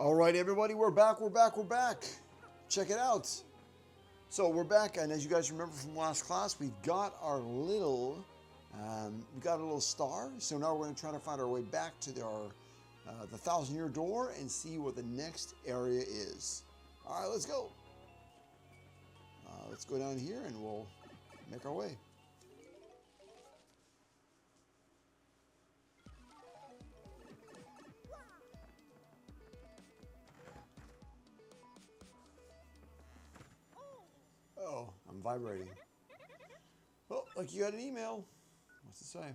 All right, everybody, we're back. Check it out. So we're back, and as you guys remember from last class, we've got our little, star. So now we're going to try to find our way back to the Thousand-Year Door and see what the next area is. All right, let's go. Let's go down here, and we'll make our way. Oh, I'm vibrating. Oh, like you got an email. What's it say?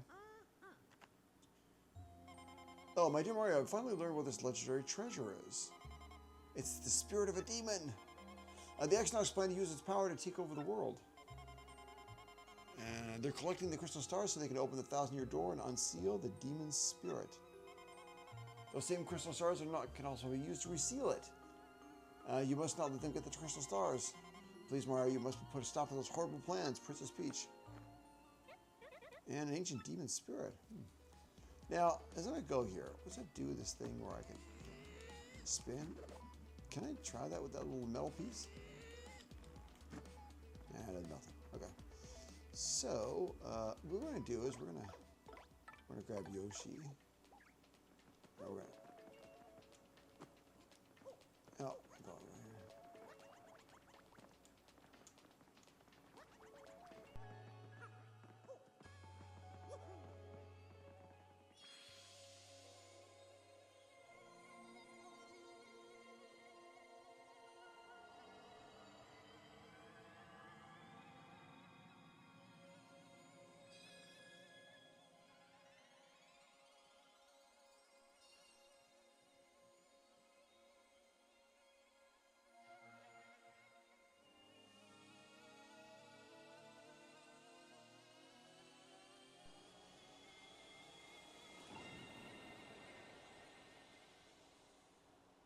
Oh, my dear Mario, I finally learned what this legendary treasure is. It's the spirit of a demon. The Exnauts plan to use its power to take over the world. And they're collecting the crystal stars so they can open the Thousand-Year Door and unseal the demon's spirit. Those same crystal stars can also be used to reseal it. You must not let them get the crystal stars. Please, Mario, you must put a stop to those horrible plans, Princess Peach. And an ancient demon spirit. Now, as I go here, what's that do with this thing where I can spin? Can I try that with that little metal piece? Nah, it does nothing. Okay. So, what we're going to do is we're going to grab Yoshi. Oh, we're going to... Oh, go right here.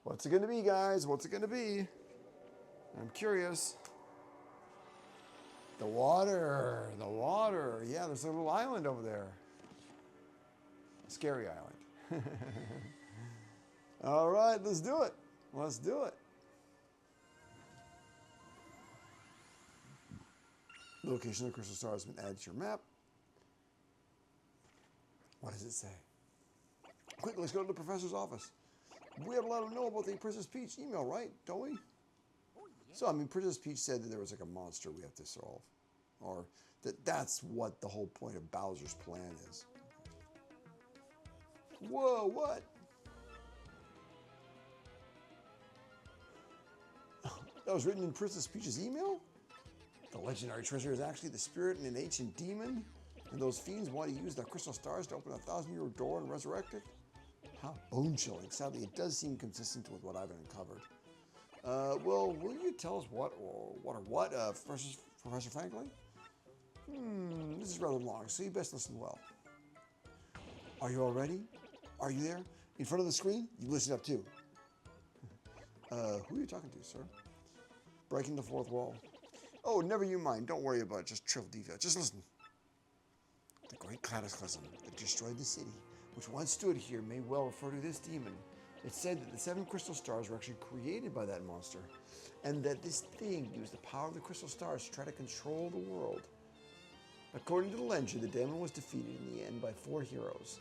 What's it going to be, guys? What's it going to be? I'm curious. The water. Yeah, there's a little island over there. Scary island. All right, let's do it. The location of the crystal star has been added to your map. What does it say? Quick, let's go to the professor's office. We have to let him know about the Princess Peach email, right? Don't we? So, I mean, Princess Peach said that there was like a monster we have to solve. Or that's what the whole point of Bowser's plan is. Whoa, what? That was written in Princess Peach's email? The legendary treasure is actually the spirit in an ancient demon? And those fiends want to use the crystal stars to open a Thousand-Year Door and resurrect it? How bone-chilling. Sadly, it does seem consistent with what I've uncovered. Well, will you tell us what, Professor Franklin? This is rather long, so you best listen well. Are you all ready? Are you there? In front of the screen? You listen up too. Who are you talking to, sir? Breaking the fourth wall. Oh, never you mind. Don't worry about it. Just trivial detail. Just listen. The great cataclysm that destroyed the city, which once stood here, may well refer to this demon. It's said that the 7 crystal stars were actually created by that monster, and that this thing used the power of the crystal stars to try to control the world. According to the legend, the demon was defeated in the end by 4 heroes,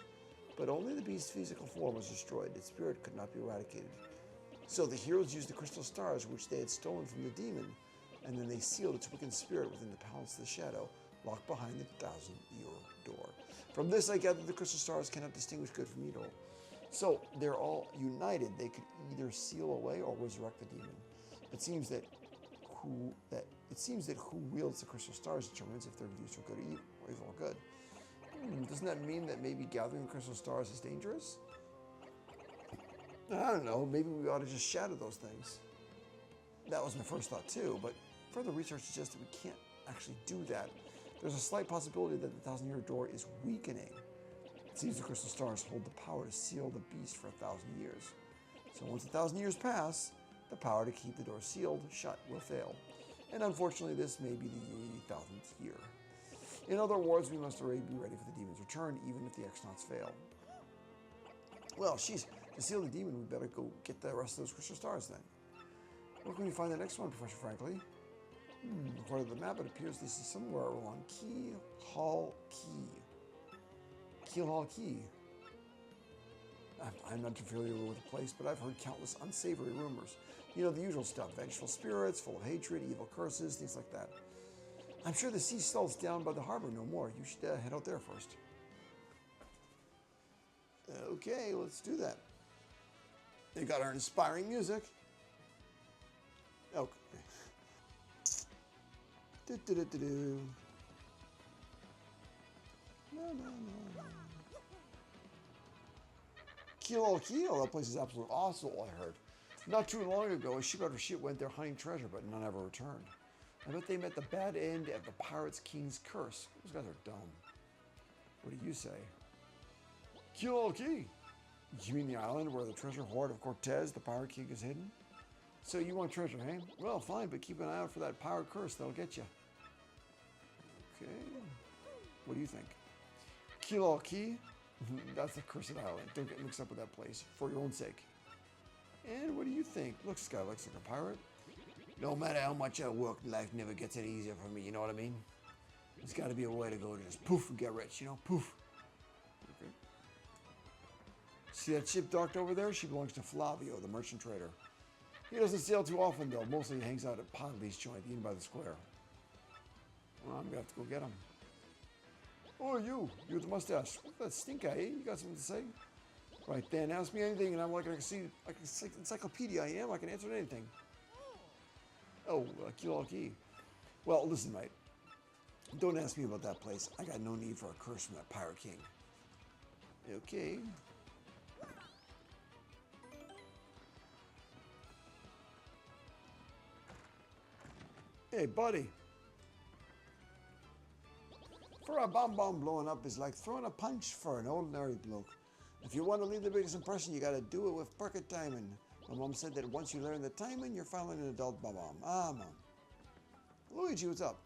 but only the beast's physical form was destroyed. Its spirit could not be eradicated. So the heroes used the crystal stars, which they had stolen from the demon, and then they sealed its wicked spirit within the Palace of the Shadow, locked behind the Thousand-Year Door. From this, I gather the crystal stars cannot distinguish good from evil. So they're all united. They could either seal away or resurrect the demon. It seems that who wields the crystal stars determines if they're used for good or evil or good. Doesn't that mean that maybe gathering the crystal stars is dangerous? I don't know. Maybe we ought to just shatter those things. That was my first thought too, but further research suggests that we can't actually do that. There's a slight possibility that the Thousand-Year Door is weakening. It seems the crystal stars hold the power to seal the beast for 1,000 years. So once 1,000 years pass, the power to keep the door sealed shut will fail. And unfortunately, this may be the 80,000th year. In other words, we must already be ready for the demon's return, even if the Exnauts fail. Well, she's To seal the demon, we better go get the rest of those crystal stars then. Where can we find the next one, Professor Franklin? According to the map, it appears this is somewhere along Keel Hall Key. I'm not familiar with the place, but I've heard countless unsavory rumors. You know, the usual stuff. Vengeful spirits, full of hatred, evil curses, things like that. I'm sure the sea stalls down by the harbor no more. You should head out there first. Okay, let's do that. They got our inspiring music. Okay. Do-do-do-do-do. No. Keel, that place is absolutely awesome, I heard. Not too long ago, a ship after ship went there hunting treasure, but none ever returned. I bet they met the bad end of the Pirate's King's curse. Those guys are dumb. What do you say? Keel. You mean the island where the treasure hoard of Cortez, the Pirate King, is hidden? So you want treasure, hey? Well, fine, but keep an eye out for that pirate curse. That'll get you. Okay. What do you think? Keel? That's the cursed island. Don't get mixed up with that place, for your own sake. And what do you think? Look, this guy looks like a pirate. No matter how much I work, life never gets any easier for me, you know what I mean? There's got to be a way to go to just poof and get rich, you know? Poof. Okay. See that ship docked over there? She belongs to Flavio, the merchant trader. He doesn't sail too often, though. Mostly he hangs out at Podley's joint, the inn by the square. Well, I'm going to have to go get him. Oh, you with the mustache. What's that stink eye, eh? You got something to say? Right then, ask me anything, and I'm like an encyclopedia I am. I can answer anything. Oh, Keel. Well, listen, mate. Don't ask me about that place. I got no need for a curse from that Pirate King. Okay. Hey, buddy. For a bomb blowing up is like throwing a punch for an ordinary bloke. If you want to leave the biggest impression, you got to do it with perfect timing. My mom said that once you learn the timing, you're finally an adult bomb. Ah, Mom. Luigi, what's up?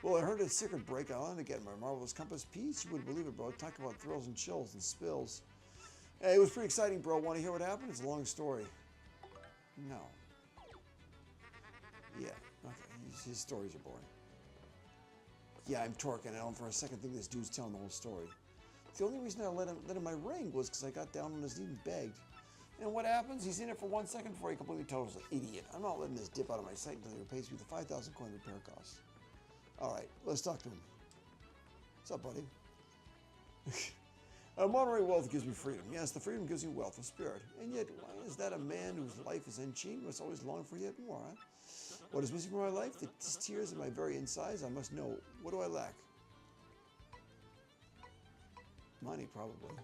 Well, I heard at Secret Break Island to get my marvelous compass piece. You wouldn't believe it, bro. Talk about thrills and chills and spills. Hey, it was pretty exciting, bro. Want to hear what happened? It's a long story. No. Yeah, okay. His stories are boring. Yeah, I'm Torque, and I don't for a second think this dude's telling the whole story. The only reason I let him my ring was because I got down on his knee and begged. And what happens? He's in it for 1 second before he completely tells us, idiot. I'm not letting this dip out of my sight until he pays me the 5,000 coin repair costs. All right, let's talk to him. What's up, buddy? Monterey wealth gives me freedom. Yes, the freedom gives you wealth of spirit. And yet, why is that a man whose life is unchained must always long for yet more, huh? What is missing from my life? The tears in my very insides? I must know. What do I lack? Money, probably.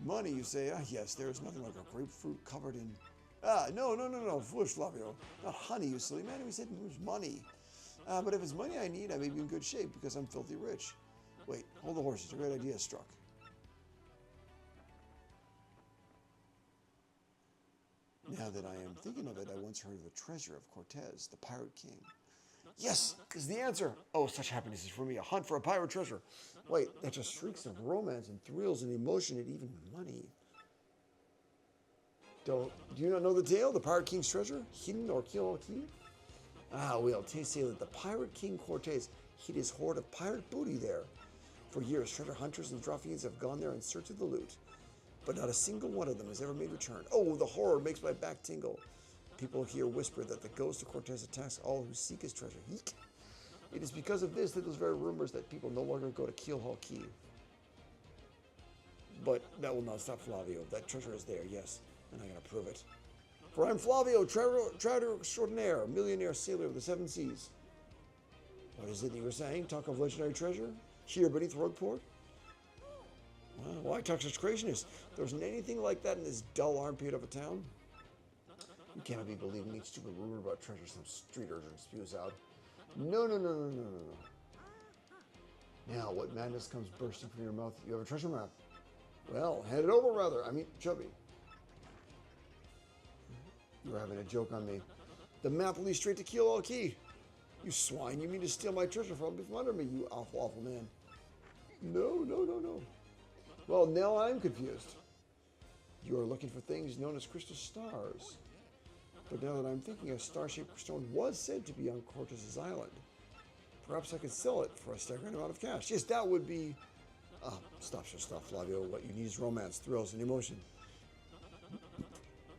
Money, you say? Ah, yes, there is nothing like a grapefruit covered in... Ah, no. Foolish Flavio. Not honey, you silly man. We said it was money. But if it's money I need, I may be in good shape because I'm filthy rich. Wait, hold the horses. A great idea struck. Now that I am thinking of it, I once heard of the treasure of Cortez, the Pirate King. Yes, is the answer. Oh, such happiness is for me. A hunt for a pirate treasure. Wait, that just shrieks of romance and thrills and emotion and even money. Do you not know the tale? The Pirate King's treasure? Hidden or Keel? Ah, well, say that the Pirate King Cortez hid his hoard of pirate booty there. For years, treasure hunters and ruffians have gone there in search of the loot. But not a single one of them has ever made return. Oh, the horror makes my back tingle. People here whisper that the ghost of Cortez attacks all who seek his treasure. Eek. It is because of this that those very rumors that people no longer go to Keel. But that will not stop Flavio. That treasure is there, yes, and I'm going to prove it. For I'm Flavio, trader extraordinaire, millionaire sailor of the seven seas. What is it that you were saying? Talk of legendary treasure? Here beneath Rugport? Well, why talk such craziness? There isn't anything like that in this dull armpit of a town. You cannot be believing each stupid rumor about treasure some street urchin spews out. No. Now, what madness comes bursting from your mouth? You have a treasure map. Well, hand it over, rather. I mean, Chubby. You're having a joke on me. The map leads straight to Keel. You swine, you mean to steal my treasure from under me, you awful man. No. Well, now I'm confused. You are looking for things known as crystal stars. But now that I'm thinking, a star-shaped stone was said to be on Cortez's island. Perhaps I could sell it for a staggering amount of cash. Yes, that would be... stop, Flavio. What you need is romance, thrills, and emotion.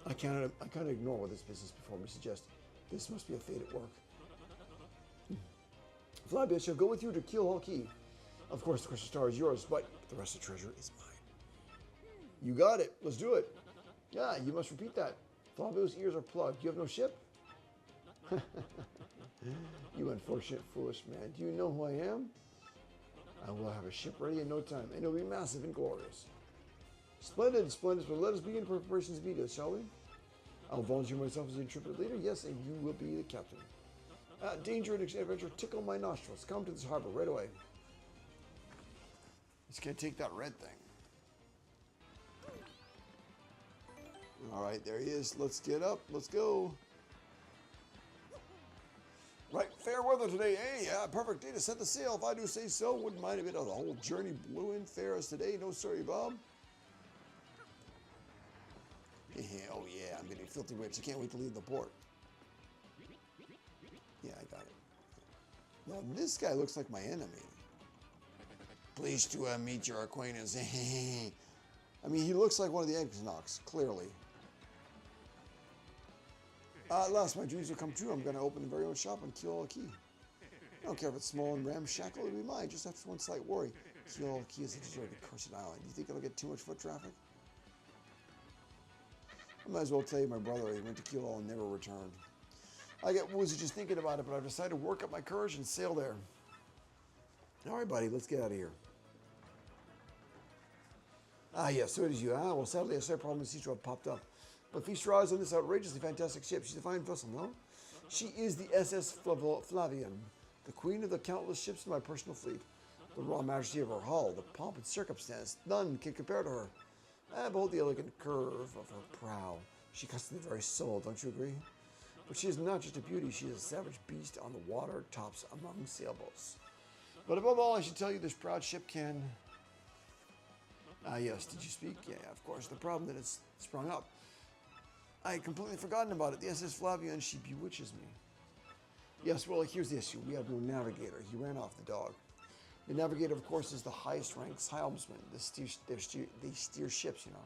I can't ignore what this business before me suggests. This must be a fate at work. Flavio shall go with you to Keelhaul Key. Of course, the crystal star is yours, but the rest of the treasure is mine. You got it. Let's do it. Yeah, you must repeat that. Flavio's ears are plugged. You have no ship? You unfortunate, foolish man. Do you know who I am? I will have a ship ready in no time, and it will be massive and glorious. Splendid, but let us begin preparations immediately, shall we? I'll volunteer myself as the intrepid leader, yes, and you will be the captain. Danger and adventure tickle my nostrils. Come to this harbor right away. Let's get take that red thing. Alright, there he is. Let's get up. Let's go. Right, fair weather today, eh? Yeah, perfect day to set the sail, if I do say so. Wouldn't mind a bit of the whole journey blew in fair as today. No sorry, Bob. Oh yeah, I'm getting filthy rich. I can't wait to leave the port. Yeah, I got it. Now this guy looks like my enemy. Pleased to meet your acquaintance. I mean, he looks like one of the Eggnox, clearly. At last, my dreams will come true. I'm going to open a very own shop on Keelhaul Key. I don't care if it's small and ramshackle, it'll be mine. Just after one slight worry. Keelhaul Key is a deserted, cursed island. Do you think it'll get too much foot traffic? I might as well tell you my brother. He went to Keelhaul and never returned. I get woozy just thinking about it, but I've decided to work up my courage and sail there. All right, buddy, let's get out of here. Ah, yes, so it is you. Well, sadly, a slight problem with Citro have popped up. But feast your eyes on this outrageously fantastic ship. She's a fine vessel, no? She is the SS Flavian, the queen of the countless ships in my personal fleet. The raw majesty of her hull, the pomp and circumstance, none can compare to her. And behold the elegant curve of her prow. She cuts to the very soul, don't you agree? But she is not just a beauty, she is a savage beast on the water tops among sailboats. But above all, I should tell you this proud ship can... yes, did you speak? Yeah, of course. The problem that it's sprung up. I had completely forgotten about it. The SS Flavia, and she bewitches me. Yes, well, here's the issue. We have no navigator. He ran off the dog. The navigator, of course, is the highest ranked helmsman. They steer ships, you know.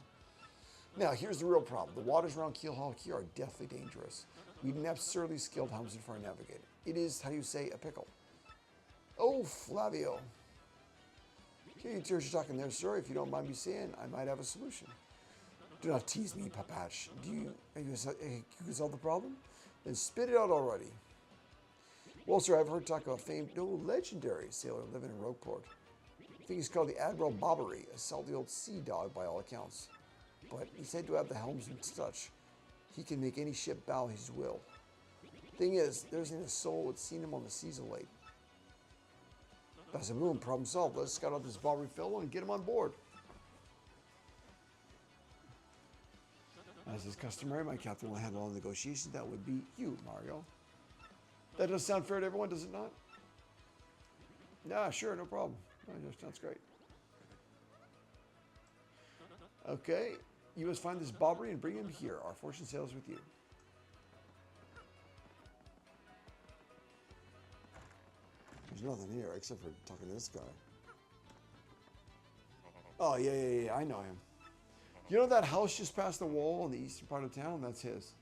Now, here's the real problem. The waters around Keelhaul Key are deathly dangerous. We need an absurdly skilled helmsman for our navigator. It is, how do you say, a pickle. Oh, Flavio. Here you tears you're talking there, sir. If you don't mind me saying, I might have a solution. Do not tease me, Papash. Have you solved the problem? Then spit it out already. Well, sir, I've heard talk of a famed, no, legendary sailor living in Rogueport. I think he's called the Admiral Bobbery, a salty old sea dog by all accounts. But he's said to have the helmsman's touch. He can make any ship bow his will. Thing is, there isn't a soul that's seen him on the seas of late. That's a boom, problem solved. Let's scout out this Bobbery fellow and get him on board. As is customary, my captain will handle all negotiations. That would be you, Mario. That does sound fair to everyone, does it not? Yeah, sure, no problem. That sounds great. Okay, you must find this Bobbery and bring him here. Our fortune sails with you. There's nothing here except for talking to this guy. Oh, yeah, I know him. You know that house just past the wall in the eastern part of town? That's his.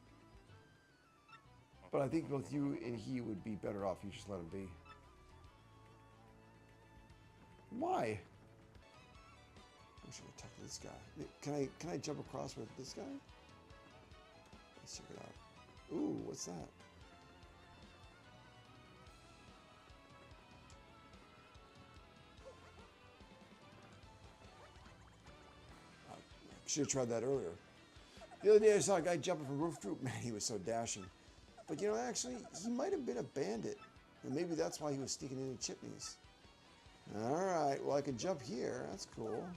But I think both you and he would be better off. You just let him be. Why? I should talk to this guy. Can I jump across with this guy? Let's check it out. Ooh, what's that? Should have tried that earlier. The other day I saw a guy jumping from roof to roof. Man, he was so dashing. But you know, actually, he might have been a bandit. And maybe that's why he was sneaking into chimneys. Alright, well I can jump here. That's cool.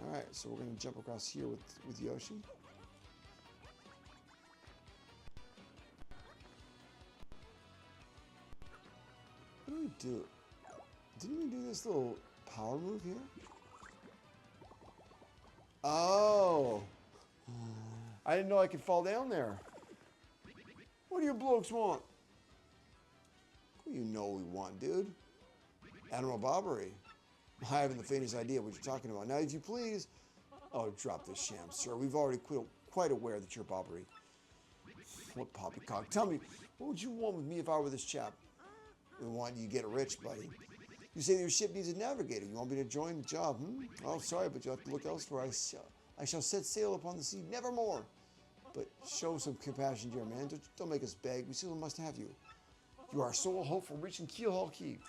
Alright, so we're going to jump across here with Yoshi. What do we do? Didn't we do this little power move here? Oh. I didn't know I could fall down there. What do you blokes want? What do you know we want, dude? Admiral Bobbery. I haven't the faintest idea what you're talking about. Now, if you please... Oh, drop this sham, sir. We've already quite aware that you're Bobbery. What poppycock? Tell me, what would you want with me if I were this chap? We want you to get rich, buddy. You say that your ship needs a navigator. You want me to join the job, hmm? Oh, sorry, but you'll have to look elsewhere. I shall set sail upon the sea nevermore. But show some compassion, dear man. Don't make us beg. We still must have you. You are our sole hope for reaching Keelhaul Key.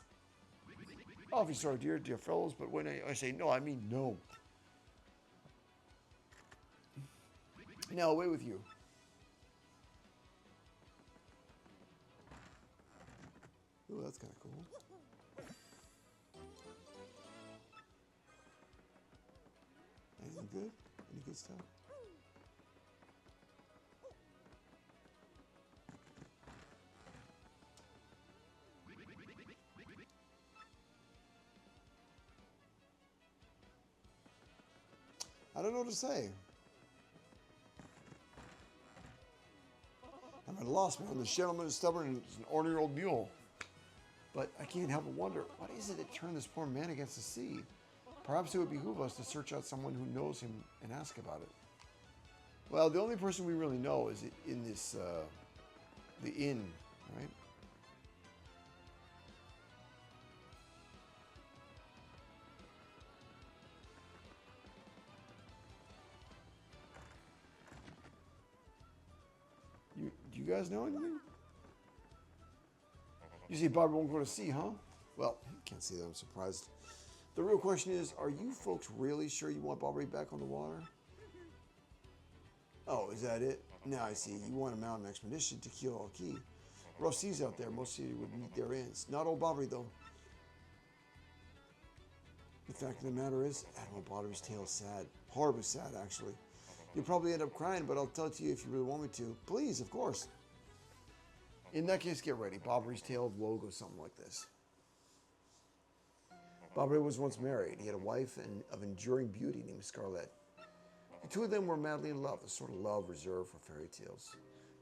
Awfully sorry, dear fellows, but when I say no, I mean no. Now, away with you. Ooh, that's kind of cool. Anything good? Any good stuff? I don't know what to say. I'm at a loss, man. This gentleman is stubborn and is an ordinary old mule. But I can't help but wonder, what is it that turned this poor man against the sea? Perhaps it would behoove us to search out someone who knows him and ask about it. Well, the only person we really know is in this, the inn, right? Do you guys know anything? You say Bobby won't go to sea, huh? Well, can't say that I'm surprised. The real question is, are you folks really sure you want Bobby back on the water? Oh, is that it? Now I see. You want to mount an expedition to Keelhaul Key. Rough seas out there. Most of you would meet their ends. Not old Bobby, though. The fact of the matter is, Admiral Bobby's tale is sad. Horribly sad, actually. You'll probably end up crying, but I'll tell it to you if you really want me to. Please, of course. In that case, get ready. Bobbery's Tale of Woe goes something like this. Bobbery was once married. He had a wife of enduring beauty named Scarlett. The two of them were madly in love, the sort of love reserved for fairy tales.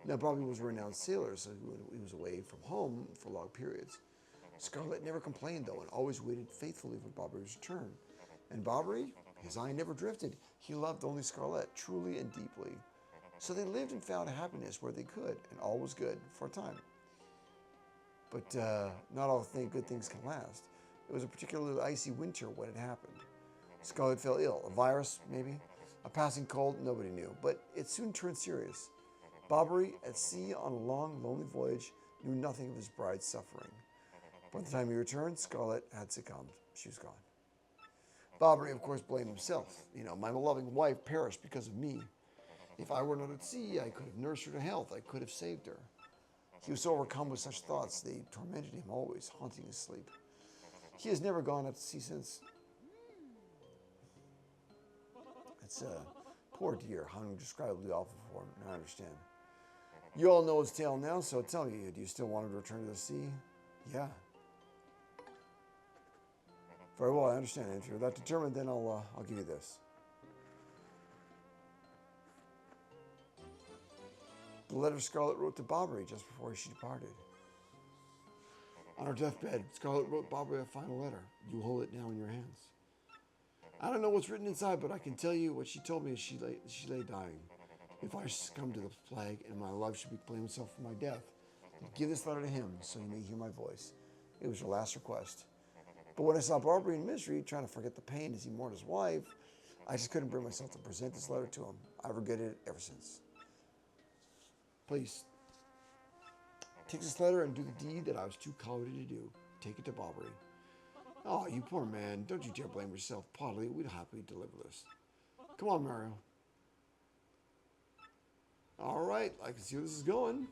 Now, Bobby was a renowned sailor, so he was away from home for long periods. Scarlett never complained, though, and always waited faithfully for Bobbery's return. And Bobbery, his eye never drifted. He loved only Scarlett, truly and deeply. So they lived and found happiness where they could, and all was good for a time. But not all good things can last. It was a particularly icy winter when it happened. Scarlett fell ill. A virus, maybe? A passing cold? Nobody knew. But it soon turned serious. Bobbery, at sea on a long, lonely voyage, knew nothing of his bride's suffering. By the time he returned, Scarlett had succumbed. She was gone. Bobbery, of course, blamed himself. You know, my loving wife perished because of me. If I were not at sea, I could have nursed her to health. I could have saved her. He was so overcome with such thoughts, they tormented him always, haunting his sleep. He has never gone out to sea since. It's poor dear, how indescribably awful for him. I understand. You all know his tale now, so tell me, do you still want him to return to the sea? Yeah. Very well, I understand. If you're that determined, then I'll give you this. The letter Scarlett wrote to Bobbery just before she departed. On her deathbed, Scarlett wrote Bobbery a final letter. You hold it now in your hands. I don't know what's written inside, but I can tell you what she told me as she lay dying. If I succumb to the plague and my love should blame himself for my death, give this letter to him so you may hear my voice. It was her last request. But when I saw Bobbery in misery, trying to forget the pain as he mourned his wife, I just couldn't bring myself to present this letter to him. I've regretted it ever since. Please, take this letter and do the deed that I was too cowardly to do. Take it to Bobbery. Oh, you poor man. Don't you dare blame yourself. Polly, we'd happily deliver this. Come on, Mario. All right, I can see where this is going.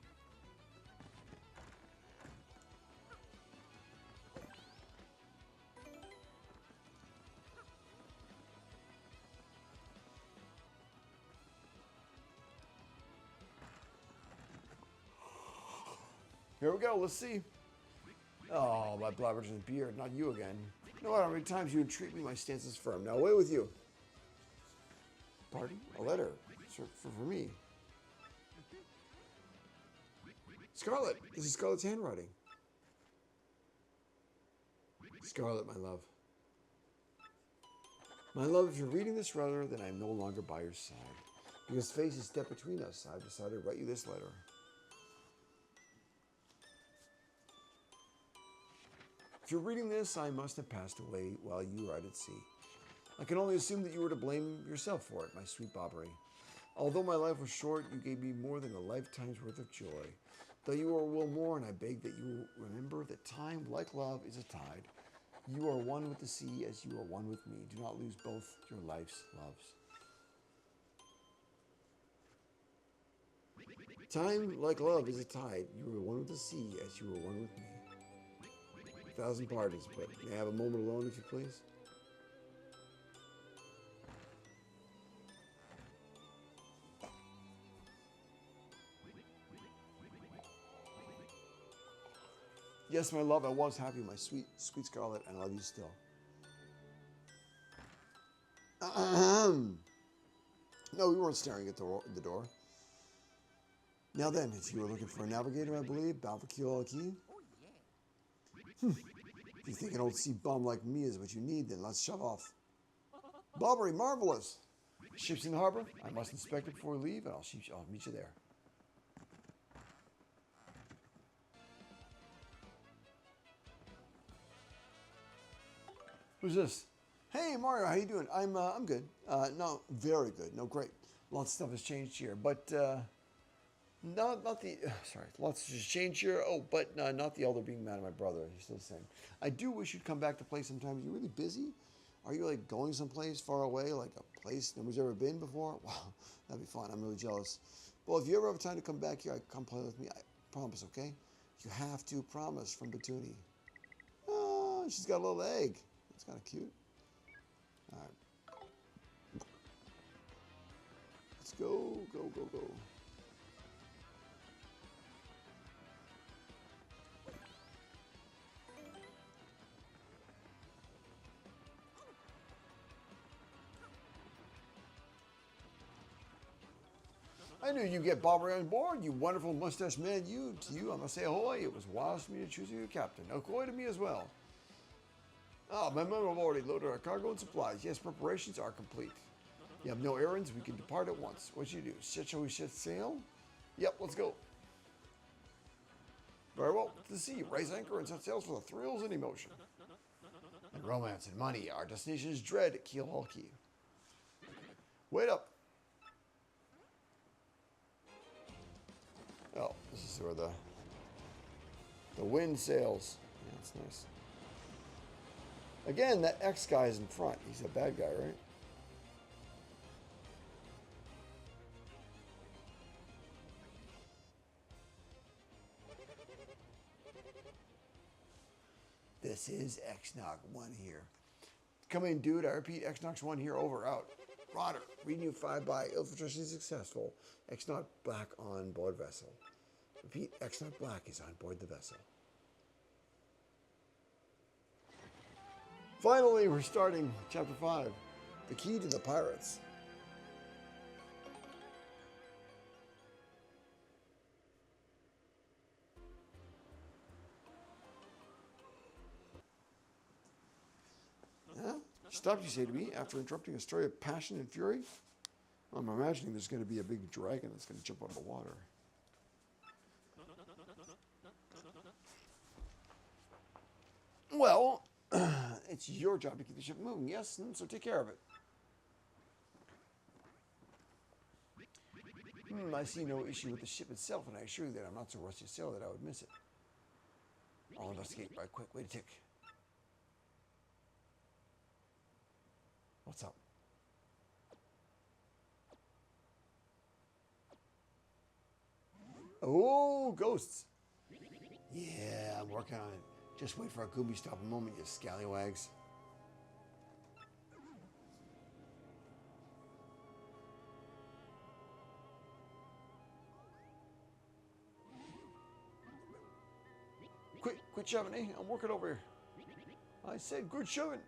Here we go. Let's see. Oh, my Blabberton's beard, not you again. No matter how many times you entreat me, my stance is firm. Now away with you. Pardon? A letter. For me. Scarlet! This is Scarlet's handwriting. Scarlet, my love. My love, if you're reading this letter, then I am no longer by your side. Because fate has stepped between us, I've decided to write you this letter. If you're reading this, I must have passed away while you were out at sea. I can only assume that you were to blame yourself for it, my sweet Bobbery. Although my life was short, you gave me more than a lifetime's worth of joy. Though you will mourn, I beg that you remember that time, like love, is a tide. You are one with the sea as you are one with me. Do not lose both your life's loves. Time, like love, is a tide. You are one with the sea as you are one with me. 1,000 pardons, but may I have a moment alone, if you please? Yes, my love, I was happy, my sweet, sweet Scarlet, and I love you still. No, we weren't staring at the door. Now then, if you were looking for a navigator, I believe, bound for Keelhaul. If you think an old sea bum like me is what you need, then let's shove off. Bobbery, marvelous! Ship's in the harbor. I must inspect it before we leave, and I'll meet you there. Who's this? Hey, Mario, how you doing? I'm good. No, very good. No, great. Lots of stuff has changed here, but not the. Sorry, lots has changed here. Oh, but not the elder being mad at my brother. He's still the same. I do wish you'd come back to play sometime. Are you really busy? Are you like going someplace far away, like a place nobody's ever been before? Wow, that'd be fun. I'm really jealous. Well, if you ever have time to come back here, come play with me. I promise, okay? You have to promise from Batoonie. Oh, she's got a little egg. That's kind of cute. All right. Let's go, go, go, go. I knew you'd get Bobbery on board, you wonderful mustache man. To you, I must say ahoy. It was wise for me to choose you as captain. Ahoy to me as well. Ah, my men have already loaded our cargo and supplies. Yes, preparations are complete. You have no errands. We can depart at once. What should you do? Shall we set sail? Yep, let's go. Very well. To sea, raise anchor and set sails for the thrills and emotion. And romance and money. Our destination is Dread at Keelhaul. Wait up. Oh, this is where the wind sails. Yeah, that's nice. Again, that X guy is in front. He's a bad guy, right? This is X-Nog 1 here. Come in, dude. I repeat, X-Nog 1 here, over, out. Roger. Reading you 5 by. Infiltration successful. X-Nog Black on board vessel. Repeat, X-Nog Black is on board the vessel. Finally, we're starting Chapter 5. The Key to the Pirates. Huh? Stopped, you say to me, after interrupting a story of passion and fury? I'm imagining there's going to be a big dragon that's going to jump out of the water. Well, it's your job to keep the ship moving, yes? So take care of it. I see no issue with the ship itself, and I assure you that I'm not so rusty a sailor that I would miss it. I'll investigate right quick. Wait a tick. What's up? Oh, ghosts. Yeah, I'm working on it. Just wait for our Gooby stop a moment, you scallywags. quit shoving, eh? I'm working over here. I said good shoving.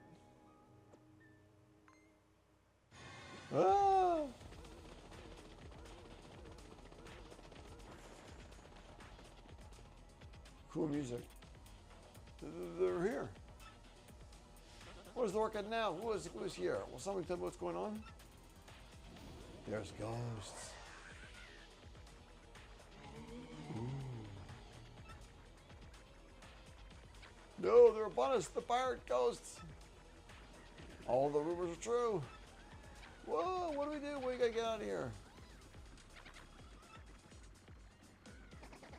Ah! Cool music. They're here. Where's the orchid now? Who's here? Will somebody tell me what's going on? There's ghosts. Ooh. No, they're upon us, the pirate ghosts. All the rumors are true. Whoa, what do we do? We gotta get out of here.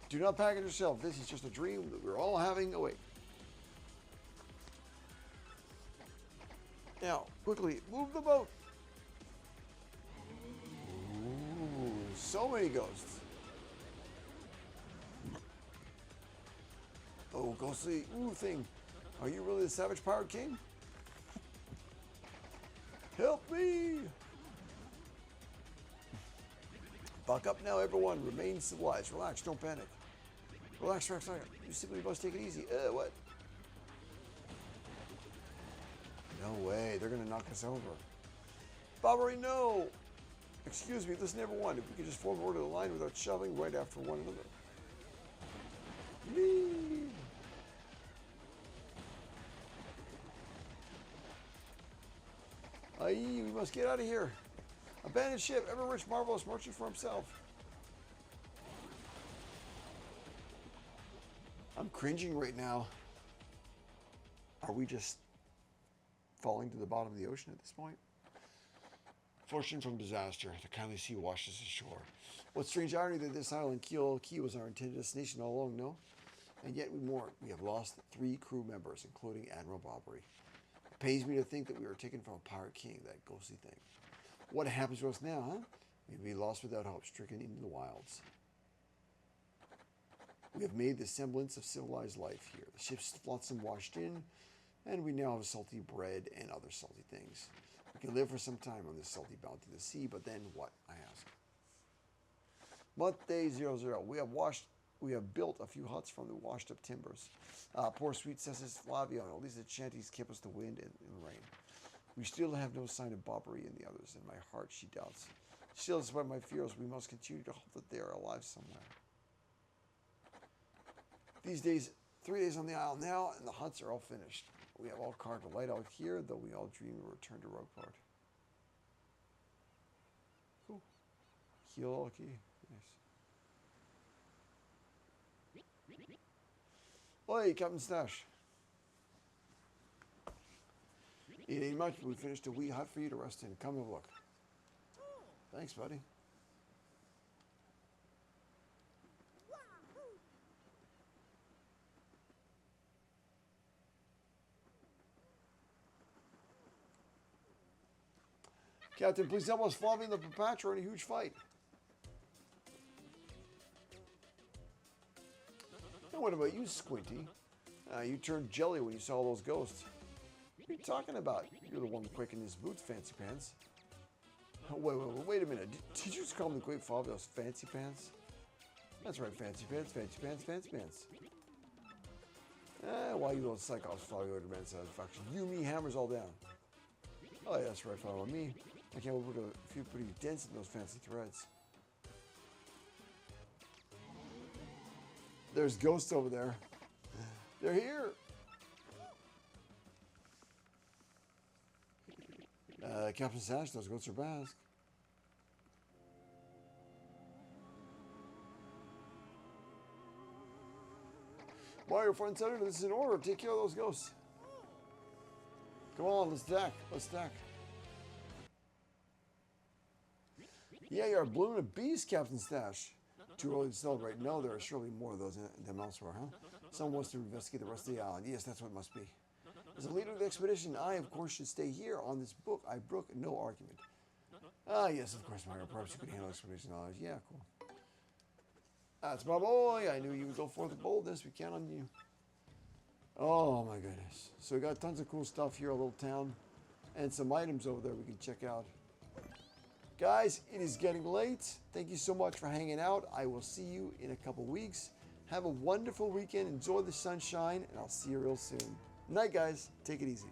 Do not package yourself. This is just a dream that we're all having awake. Now, quickly, move the boat. Ooh, so many ghosts. Oh, ghostly thing. Are you really the Savage Pirate King? Help me! Buck up now, everyone. Remain civilized. Relax, don't panic. Relax, relax, relax. You simply must take it easy. What? No way. They're going to knock us over. Bobbery, no! Excuse me, listen, everyone. If we could just form an orderly line without shoving right after one another. Leave! Aye, we must get out of here. Abandoned ship, ever rich, marvelous, merchant for himself. I'm cringing right now. Are we just falling to the bottom of the ocean at this point? Fortune from disaster. The kindly sea washes ashore. What strange irony that this island, Keel Key, was our intended destination all along, no? And yet we mourn. We have lost 3 crew members, including Admiral Bobbery. It pains me to think that we were taken from a pirate king, that ghostly thing. What happens to us now, huh? We'd be lost without hope, stricken into the wilds. We have made the semblance of civilized life here. The ship's flotsam washed in, and we now have salty bread and other salty things. We can live for some time on this salty bounty of the sea, but then what, I ask? Month day 00. We have built a few huts from the washed up timbers. Poor sweet Cessus Flavio, at least the shanties kept us the wind and the rain. We still have no sign of Bobbery and the others. In my heart, she doubts. Still, despite my fears, we must continue to hope that they are alive somewhere. These days, 3 days on the isle now, and the huts are all finished. We have all carved a light out here, though we all dream of return to Rogueport. Cool. Keel Key. Nice. Oi, Captain Stash. It ain't much, but we finished a wee hut for you to rest in. Come have a look. Thanks, buddy. Captain, please help us Flavia and the Papatra in a huge fight. And what about you, Squinty? You turned jelly when you saw those ghosts. What are you talking about? You're the one quick in his boots, Fancy Pants. Wait a minute. Did you just call me Great Flavia's Fancy Pants? That's right, Fancy Pants, Fancy Pants, Fancy Pants. Why you little psychos, Flavia demand satisfaction. You, me, hammers all down. Oh, yeah, that's right, Flavia. Me. I can't put a few pretty dents in those fancy threads. There's ghosts over there. They're here. Captain Sash, those ghosts are Basque. Mario, front and center, this is in order. Take care of those ghosts. Come on, let's stack. Let's stack. Yeah, you're a blooming beast, Captain Stash. Too early to celebrate. No, there are surely more of those than elsewhere, huh? Someone wants to investigate the rest of the island. Yes, that's what it must be. As a leader of the expedition, I, of course, should stay here on this book. I brook no argument. Yes, of course, Mario. Perhaps you could handle expedition knowledge. Yeah, cool. That's my boy. I knew you would go forth with boldness. We count on you. Oh, my goodness. So we got tons of cool stuff here, a little town, and some items over there we can check out. Guys, it is getting late. Thank you so much for hanging out. I will see you in a couple weeks. Have a wonderful weekend. Enjoy the sunshine, and I'll see you real soon. Night, guys. Take it easy.